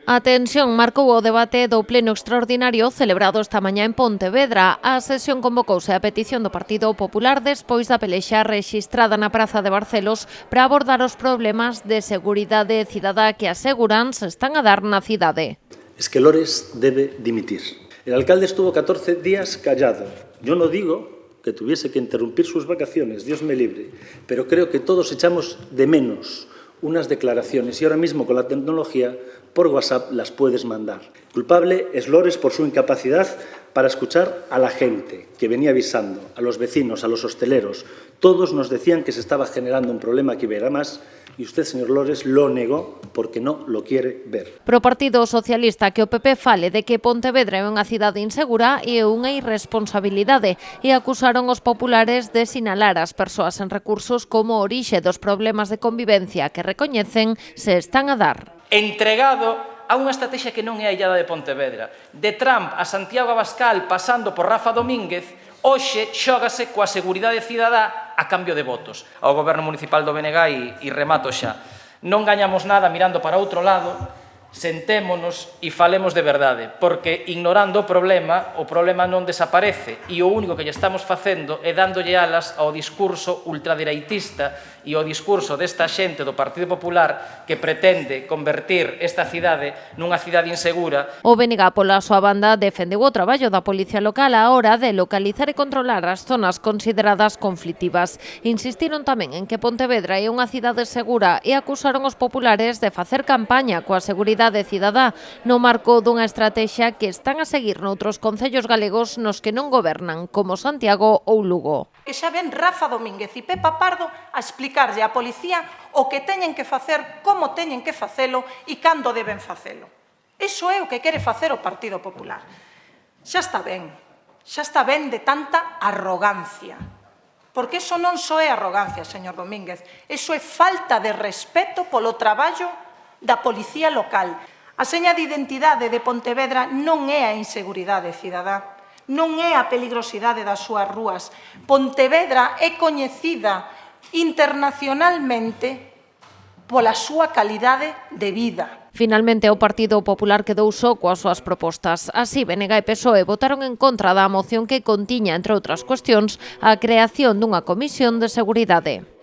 A tensión marcou o debate do pleno extraordinario celebrado esta mañá en Pontevedra. A sesión convocouse a petición do Partido Popular despois da pelexa rexistrada na Praza de Barcelos para abordar os problemas de seguridade cidadá que aseguran se están a dar na cidade. Es que Lores debe dimitir. El alcalde estuvo 14 días callado. Yo no digo que tuviese que interrumpir sus vacaciones, Dios me libre, pero creo que todos echamos de menos unas declaraciones y ahora mismo con la tecnología por WhatsApp las puedes mandar. Culpable es Lores por su incapacidad para escuchar a la gente que venía avisando, a los vecinos, a los hosteleros. Todos nos decían que se estaba generando un problema que hubiera más y usted, señor Lores, lo negó porque no lo quiere ver. Pro Partido Socialista que o PP fale de que Pontevedra é unha cidade insegura e unha irresponsabilidade e acusaron os populares de sinalar as persoas en recursos como orixe dos problemas de convivencia que recoñecen se están a dar. Entregado a unha estrategia que non é a illada de Pontevedra. De Trump a Santiago Abascal pasando por Rafa Domínguez, hoxe xógase coa seguridade cidadá a cambio de votos. Ao goberno municipal do BNG e remato xa. Non gañamos nada mirando para outro lado, sentémonos e falemos de verdade, porque ignorando o problema non desaparece e o único que lle estamos facendo é dándolle alas ao discurso ultradereitista e ao discurso desta xente do Partido Popular que pretende convertir esta cidade nunha cidade insegura. O BNG, pola súa banda, defendeu o traballo da Policía Local á hora de localizar e controlar as zonas consideradas conflitivas. Insistiron tamén en que Pontevedra é unha cidade segura e acusaron os populares de facer campaña coa seguridade cidadá no marco dunha estrategia que están a seguir noutros concellos galegos nos que non gobernan, como Santiago ou Lugo. Que xa ven Rafa Domínguez e Pepa Pardo a explicarlle á policía o que teñen que facer, como teñen que facelo e cando deben facelo. Iso é o que quere facer o Partido Popular. Xa está ben de tanta arrogancia. Porque iso non só é arrogancia, señor Domínguez, iso é falta de respeto polo traballo da Policía Local. A seña de identidade de Pontevedra non é a inseguridade cidadá, non é a peligrosidade das súas rúas. Pontevedra é coñecida internacionalmente pola súa calidade de vida. Finalmente, o Partido Popular quedou só coas súas propostas. Así, BNG e PSOE votaron en contra da moción que contiña, entre outras cuestións, a creación dunha comisión de seguridade.